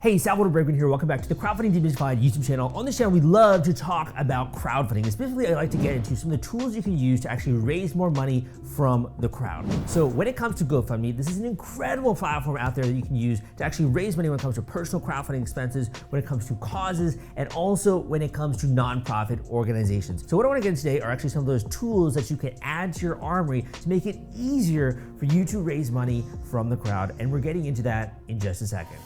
Hey, Salvador Briggman here. Welcome back to the Crowdfunding Demystified YouTube channel. On this channel, we love to talk about crowdfunding. Specifically, I like to get into some of the tools you can use to actually raise more money from the crowd. So when it comes to GoFundMe, this is an incredible platform out there that you can use to actually raise money when it comes to personal crowdfunding expenses, when it comes to causes, and also when it comes to nonprofit organizations. So what I want to get into today are actually some of those tools that you can add to your armory to make it easier for you to raise money from the crowd. And we're getting into that in just a second.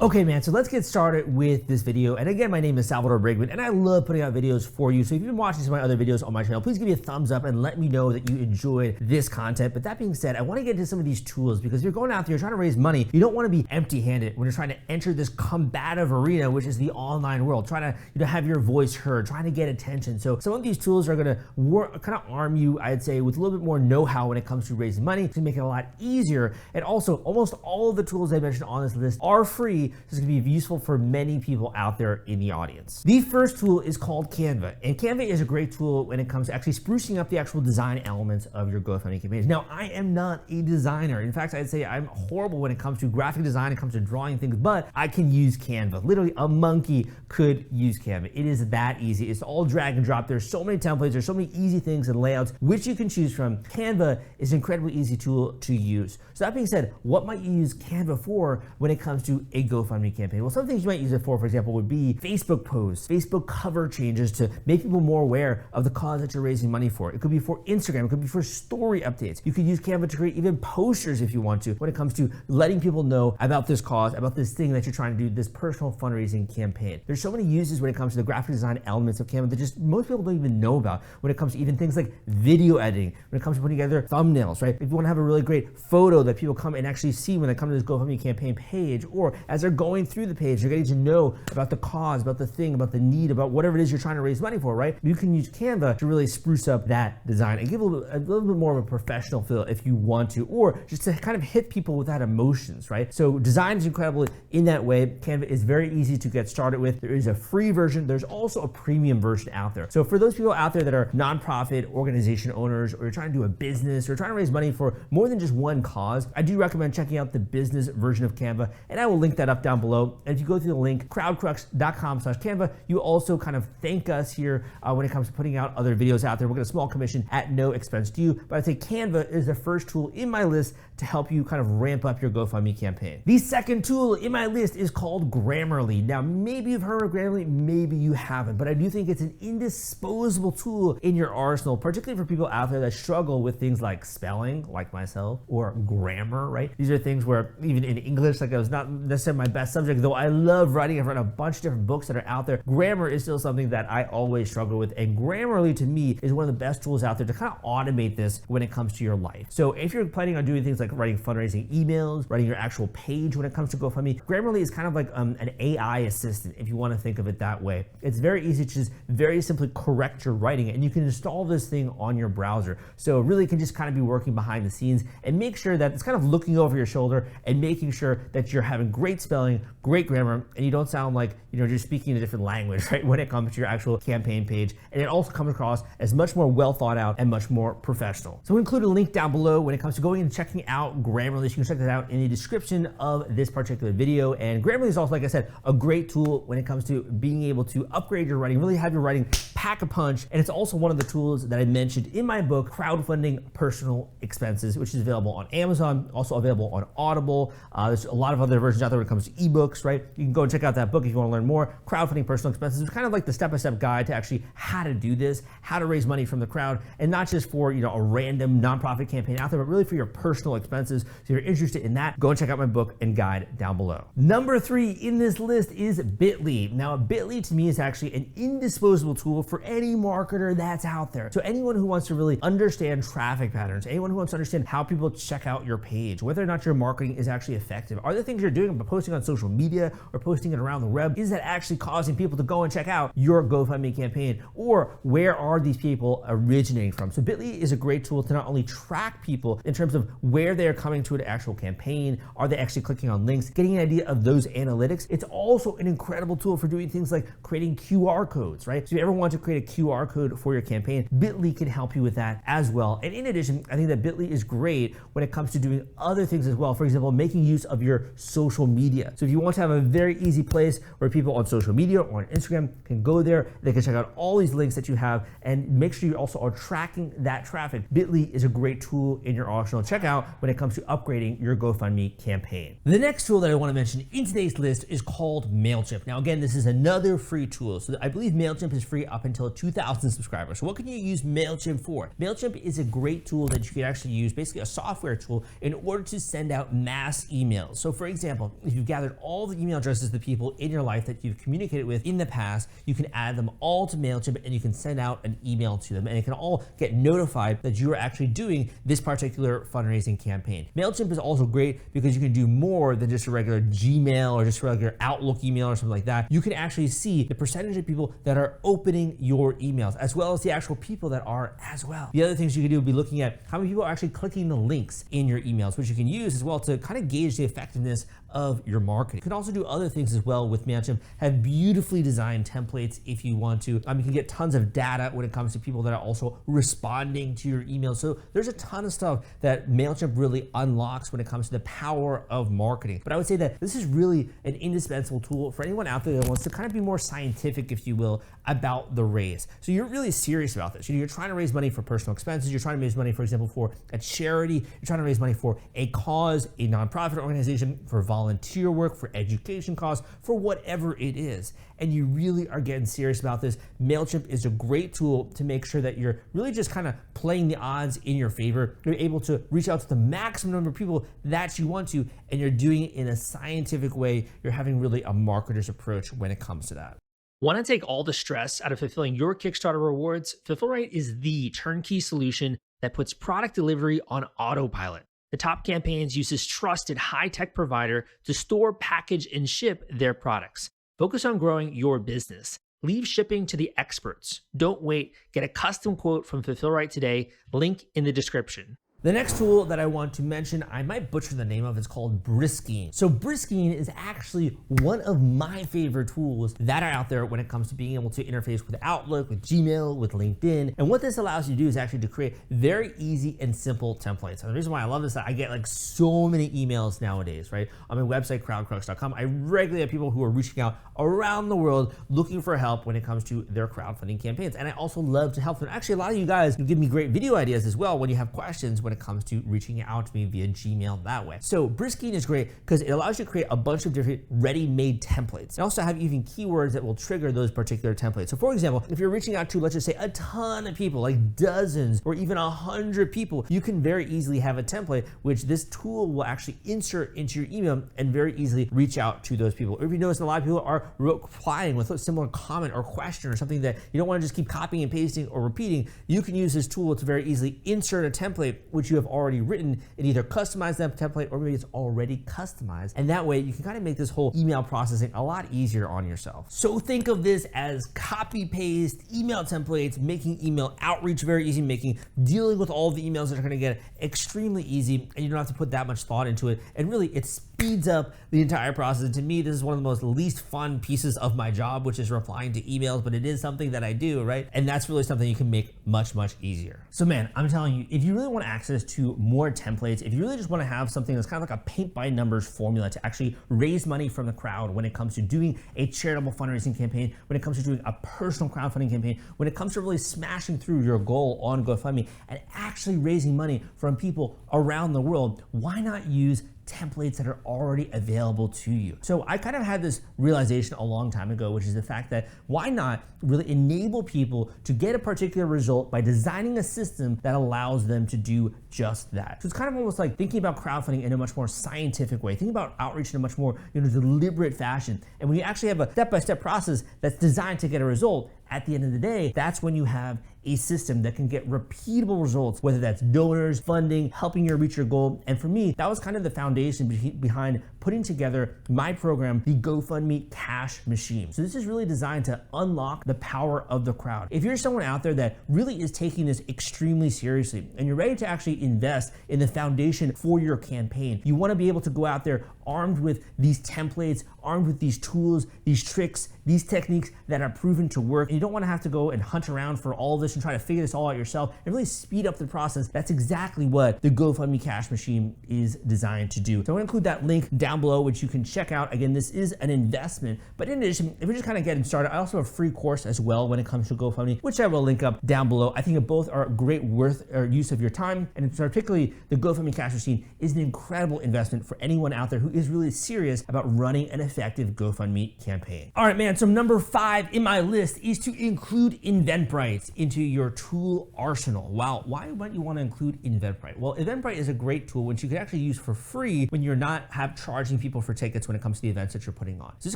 Okay, man, so let's get started with this video. And again, my name is Salvador Briggman, and I love putting out videos for you. So if you've been watching some of my other videos on my channel, please give me a thumbs up and let me know that you enjoyed this content. But that being said, I want to get into some of these tools because you're going out there, you're trying to raise money. You don't want to be empty-handed when you're trying to enter this combative arena, which is the online world, trying to have your voice heard, trying to get attention. So some of these tools are going to kind of arm you, I'd say, with a little bit more know-how when it comes to raising money to make it a lot easier. And also, almost all of the tools I mentioned on this list are free. This is going to be useful for many people out there in the audience. The first tool is called Canva, and Canva is a great tool when it comes to actually sprucing up the actual design elements of your GoFundMe campaigns. Now, I am not a designer. In fact, I'd say I'm horrible when it comes to graphic design, it comes to drawing things, but I can use Canva. Literally, a monkey could use Canva. It is that easy. It's all drag and drop. There's so many templates. There's so many easy things and layouts which you can choose from. Canva is an incredibly easy tool to use. So that being said, what might you use Canva for when it comes to a GoFundMe campaign? Well, some things you might use it for example, would be Facebook posts, Facebook cover changes to make people more aware of the cause that you're raising money for. It could be for Instagram. It could be for story updates. You could use Canva to create even posters if you want to when it comes to letting people know about this cause, about this thing that you're trying to do, this personal fundraising campaign. There's so many uses when it comes to the graphic design elements of Canva that just most people don't even know about when it comes to even things like video editing, when it comes to putting together thumbnails, right? If you want to have a really great photo that people come and actually see when they come to this GoFundMe campaign page, or as they're going through the page, you're getting to know about the cause, about the thing, about the need, about whatever it is you're trying to raise money for, right? You can use Canva to really spruce up that design and give a little bit more of a professional feel if you want to, or just to kind of hit people without emotions, right? So design is incredible in that way. Canva is very easy to get started with. There is a free version. There's also a premium version out there. So for those people out there that are nonprofit organization owners, or you're trying to do a business, or trying to raise money for more than just one cause, I do recommend checking out the business version of Canva, and I will link that up down below. And if you go through the link crowdcrux.com/Canva, you also kind of thank us here when it comes to putting out other videos out there. We'll get a small commission at no expense to you, but I'd say Canva is the first tool in my list to help you kind of ramp up your GoFundMe campaign. The second tool in my list is called Grammarly. Now, maybe you've heard of Grammarly, maybe you haven't, but I do think it's an indisposable tool in your arsenal, particularly for people out there that struggle with things like spelling, like myself, or grammar, right? These are things where even in English, like, it was not necessarily my best subject, though I love writing. I've read a bunch of different books that are out there. Grammar is still something that I always struggle with, and Grammarly to me is one of the best tools out there to kind of automate this when it comes to your life. So if you're planning on doing things like writing fundraising emails, writing your actual page when it comes to GoFundMe, Grammarly is kind of like an AI assistant, if you want to think of it that way. It's very easy to just very simply correct your writing, and you can install this thing on your browser. So really it can just kind of be working behind the scenes and make sure that it's kind of looking over your shoulder and making sure that you're having great spelling, great grammar, and you don't sound like you're speaking a different language, right, when it comes to your actual campaign page. And it also comes across as much more well thought out and much more professional. So we'll include a link down below when it comes to going and checking out Grammarly. You can check that out in the description of this particular video. And Grammarly is also, like I said, a great tool when it comes to being able to upgrade your writing, really have your writing pack a punch. And it's also one of the tools that I mentioned in my book, Crowdfunding Personal Expenses, which is available on Amazon, also available on Audible. There's a lot of other versions out there when it comes to ebooks, right? You can go and check out that book if you want to learn more. Crowdfunding Personal Expenses is kind of like the step-by-step guide to actually how to do this, how to raise money from the crowd, and not just for a random nonprofit campaign out there, but really for your personal expenses. So if you're interested in that, go and check out my book and guide down below. Number 3 in this list is Bitly. Now, Bitly to me is actually an indisposable tool for any marketer that's out there. So anyone who wants to really understand traffic patterns, anyone who wants to understand how people check out your page, whether or not your marketing is actually effective, are the things you're doing by posting on social media or posting it around the web, is that actually causing people to go and check out your GoFundMe campaign, or where are these people originating from? So Bitly is a great tool to not only track people in terms of where they're coming to an actual campaign, are they actually clicking on links, getting an idea of those analytics. It's also an incredible tool for doing things like creating QR codes, right? So if you ever want to create a QR code for your campaign, Bitly can help you with that as well. And in addition, I think that Bitly is great when it comes to doing other things as well. For example, making use of your social media. So if you want to have a very easy place where people on social media or on Instagram can go there, they can check out all these links that you have and make sure you also are tracking that traffic. Bitly is a great tool in your arsenal to check out when it comes to upgrading your GoFundMe campaign. The next tool that I want to mention in today's list is called MailChimp. Now again, this is another free tool. So I believe MailChimp is free up until 2,000 subscribers. So what can you use MailChimp for? MailChimp is a great tool that you can actually use, basically a software tool, in order to send out mass emails. So for example, if you've gathered all the email addresses of the people in your life that you've communicated with in the past, you can add them all to MailChimp and you can send out an email to them, and it can all get notified that you are actually doing this particular fundraising campaign. MailChimp is also great because you can do more than just a regular Gmail or just a regular Outlook email or something like that. You can actually see the percentage of people that are opening your emails, as well as the actual people that are as well. The other things you can do would be looking at how many people are actually clicking the links in your emails, which you can use as well to kind of gauge the effectiveness of your marketing. You can also do other things as well with MailChimp, have beautifully designed templates if you want to. You can get tons of data when it comes to people that are also responding to your emails. So there's a ton of stuff that MailChimp really unlocks when it comes to the power of marketing. But I would say that this is really an indispensable tool for anyone out there that wants to kind of be more scientific, if you will, about the raise. So you're really serious about this. You're trying to raise money for personal expenses. You're trying to raise money, for example, for a charity. You're trying to raise money for a cause, a nonprofit organization, for volunteer work, for education costs, for whatever it is. And you really are getting serious about this. MailChimp is a great tool to make sure that you're really just kind of playing the odds in your favor. You're able to reach out to the maximum number of people that you want to, and you're doing it in a scientific way. You're having really a marketer's approach when it comes to that. Want to take all the stress out of fulfilling your Kickstarter rewards? Fulfillment is the turnkey solution that puts product delivery on autopilot. The Top Campaigns uses trusted high-tech provider to store, package, and ship their products. Focus on growing your business. Leave shipping to the experts. Don't wait. Get a custom quote from Fulfillment today. Link in the description. The next tool that I want to mention, I might butcher the name of, it's called Briskine. So Briskine is actually one of my favorite tools that are out there when it comes to being able to interface with Outlook, with Gmail, with LinkedIn. And what this allows you to do is actually to create very easy and simple templates. And the reason why I love this is that I get like so many emails nowadays, right? On my website, crowdcrux.com, I regularly have people who are reaching out around the world looking for help when it comes to their crowdfunding campaigns. And I also love to help them. Actually, a lot of you guys give me great video ideas as well when you have questions when it comes to reaching out to me via Gmail that way. So Briskine is great because it allows you to create a bunch of different ready-made templates. And also have even keywords that will trigger those particular templates. So for example, if you're reaching out to, let's just say, a ton of people, like dozens or even 100 people, you can very easily have a template which this tool will actually insert into your email and very easily reach out to those people. Or if you notice, a lot of people are replying with a similar comment or question or something that you don't want to just keep copying and pasting or repeating, you can use this tool to very easily insert a template which you have already written and either customize that template or maybe it's already customized. And that way you can kind of make this whole email processing a lot easier on yourself. So think of this as copy paste email templates, making email outreach very easy, making dealing with all the emails that are going to get extremely easy, and you don't have to put that much thought into it. And really it speeds up the entire process. And to me, this is one of the most least fun pieces of my job, which is replying to emails, but it is something that I do, right? And that's really something you can make much, much easier. So man, I'm telling you, if you really want access to more templates, if you really just want to have something that's kind of like a paint by numbers formula to actually raise money from the crowd when it comes to doing a charitable fundraising campaign, when it comes to doing a personal crowdfunding campaign, when it comes to really smashing through your goal on GoFundMe and actually raising money from people around the world, why not use templates that are already available to you? So I kind of had this realization a long time ago, which is the fact that why not really enable people to get a particular result by designing a system that allows them to do just that. So it's kind of almost like thinking about crowdfunding in a much more scientific way, thinking about outreach in a much more deliberate fashion. And when you actually have a step-by-step process that's designed to get a result, at the end of the day, that's when you have a system that can get repeatable results, whether that's donors, funding, helping you reach your goal. And for me, that was kind of the foundation behind putting together my program, the GoFundMe Cash Machine. So this is really designed to unlock the power of the crowd. If you're someone out there that really is taking this extremely seriously and you're ready to actually invest in the foundation for your campaign, you want to be able to go out there armed with these templates, armed with these tools, these tricks, these techniques that are proven to work. And you don't want to have to go and hunt around for all this and try to figure this all out yourself and really speed up the process. That's exactly what the GoFundMe cash machine is designed to do. So I'm going to include that link down below, which you can check out. Again, this is an investment, but in addition, if you're just kind of getting started, I also have a free course as well when it comes to GoFundMe, which I will link up down below. I think that both are great use of your time, and particularly the GoFundMe cash machine is an incredible investment for anyone out there who is really serious about running an effective GoFundMe campaign. All right, man, so number 5 in my list is to include Eventbrite into your tool arsenal. Wow, why might you want to include Eventbrite? Well, Eventbrite is a great tool which you can actually use for free when you're not charging people for tickets when it comes to the events that you're putting on. So this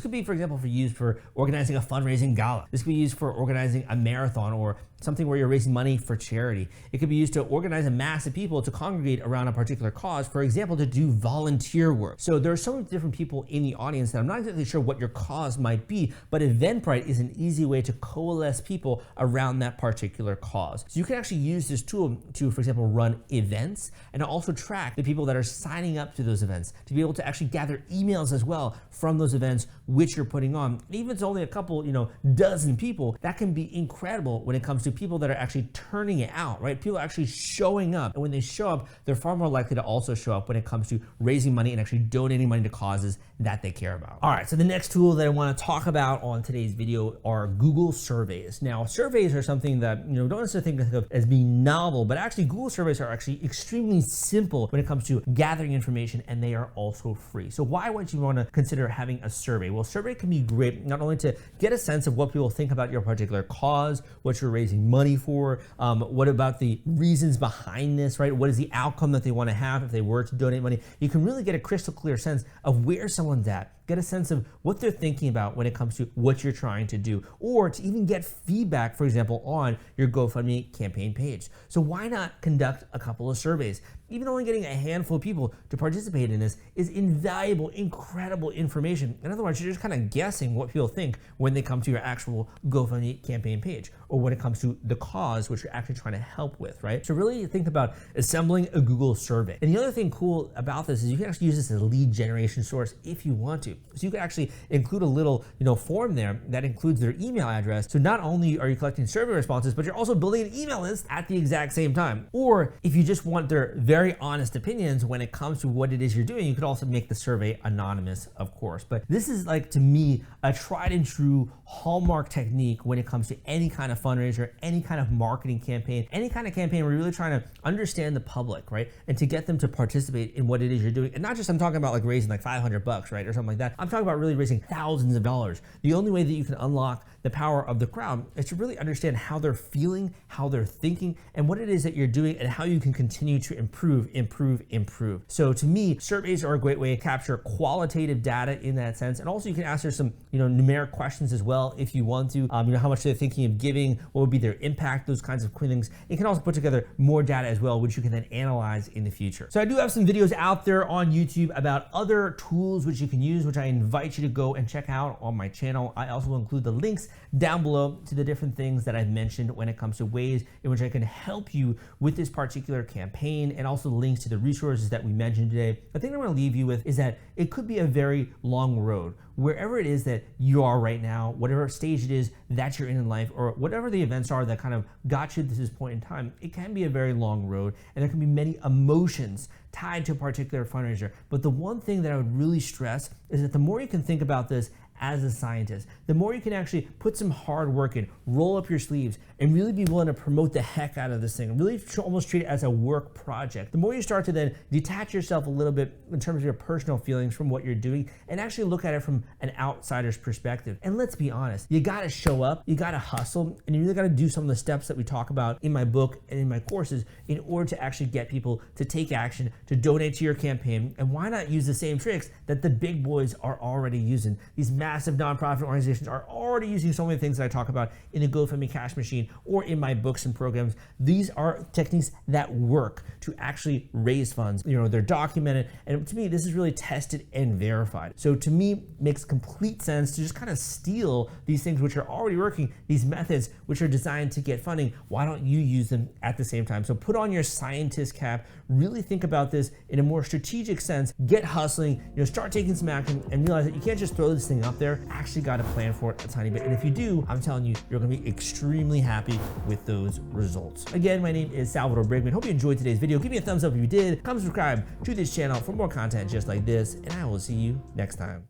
could be, for example, used for organizing a fundraising gala. This could be used for organizing a marathon or something where you're raising money for charity. It could be used to organize a mass of people to congregate around a particular cause, for example, to do volunteer work. So there are so many different people in the audience that I'm not exactly sure what your cause might be, but Eventbrite is an easy way to coalesce people around that particular cause. So you can actually use this tool to, for example, run events and also track the people that are signing up to those events, to be able to actually gather emails as well from those events which you're putting on. And even if it's only a couple, dozen people, that can be incredible when it comes to people that are actually turning it out, right? People are actually showing up. And when they show up, they're far more likely to also show up when it comes to raising money and actually donating money to causes that they care about. All right, so the next tool that I want to talk about on today's video are Google surveys. Now, surveys are something that, don't necessarily think of as being novel, but actually Google surveys are actually extremely simple when it comes to gathering information, and they are also free. So why would you want to consider having a survey? Well, survey can be great not only to get a sense of what people think about your particular cause, what you're raising money for, what about the reasons behind this, right? What is the outcome that they want to have if they were to donate money? You can really get a crystal clear sense of where someone's at, get a sense of what they're thinking about when it comes to what you're trying to do, or to even get feedback, for example, on your GoFundMe campaign page. So why not conduct a couple of surveys? Even only getting a handful of people to participate in this is invaluable, incredible information. In other words, you're just kind of guessing what people think when they come to your actual GoFundMe campaign page, or when it comes to the cause which you're actually trying to help with, right? So really think about assembling a Google survey. And the other thing cool about this is you can actually use this as a lead generation source if you want to. So you can actually include a little, form there that includes their email address. So not only are you collecting survey responses, but you're also building an email list at the exact same time. Or if you just want their very honest opinions when it comes to what it is you're doing, you could also make the survey anonymous, of course. But this is, like, to me, a tried and true hallmark technique when it comes to any kind of fundraiser, any kind of marketing campaign, any kind of campaign where you're really trying to understand the public, right? And to get them to participate in what it is you're doing. And not just, I'm talking about like raising like $500, right? Or something like that. I'm talking about really raising thousands of dollars. The only way that you can unlock the power of the crowd is to really understand how they're feeling, how they're thinking, and what it is that you're doing, and how you can continue to improve. So to me, surveys are a great way to capture qualitative data in that sense. And also you can answer some, numeric questions as well if you want to, how much they're thinking of giving, what would be their impact, those kinds of things. You can also put together more data as well, which you can then analyze in the future. So I do have some videos out there on YouTube about other tools which you can use, which I invite you to go and check out on my channel. I also will include the links down below to the different things that I've mentioned when it comes to ways in which I can help you with this particular campaign, and also links to the resources that we mentioned today. The thing I'm going to leave you with is that it could be a very long road. Wherever it is that you are right now, whatever stage it is that you're in life, or whatever the events are that kind of got you to this point in time, it can be a very long road, and there can be many emotions tied to a particular fundraiser. But the one thing that I would really stress is that the more you can think about this as a scientist, the more you can actually put some hard work in, roll up your sleeves, and really be willing to promote the heck out of this thing, and really almost treat it as a work project. The more you start to then detach yourself a little bit in terms of your personal feelings from what you're doing, and actually look at it from an outsider's perspective. And let's be honest, you gotta show up, you gotta hustle, and you really gotta do some of the steps that we talk about in my book and in my courses in order to actually get people to take action, to donate to your campaign. And why not use the same tricks that the big boys are already using? These massive nonprofit organizations are already using so many things that I talk about in the GoFundMe cash machine or in my books and programs. These are techniques that work to actually raise funds. You know, they're documented, and to me, this is really tested and verified. So to me, it makes complete sense to just kind of steal these things which are already working, these methods which are designed to get funding. Why don't you use them at the same time? So put on your scientist cap, really think about this in a more strategic sense, get hustling, start taking some action, and realize that you can't just throw this thing up there. Actually got to plan for it a tiny bit. And if you do, I'm telling you, you're gonna be extremely happy with those results. Again, my name is Salvador Briggman. Hope you enjoyed today's video. Give me a thumbs up if you did. Come subscribe to this channel for more content just like this, and I will see you next time.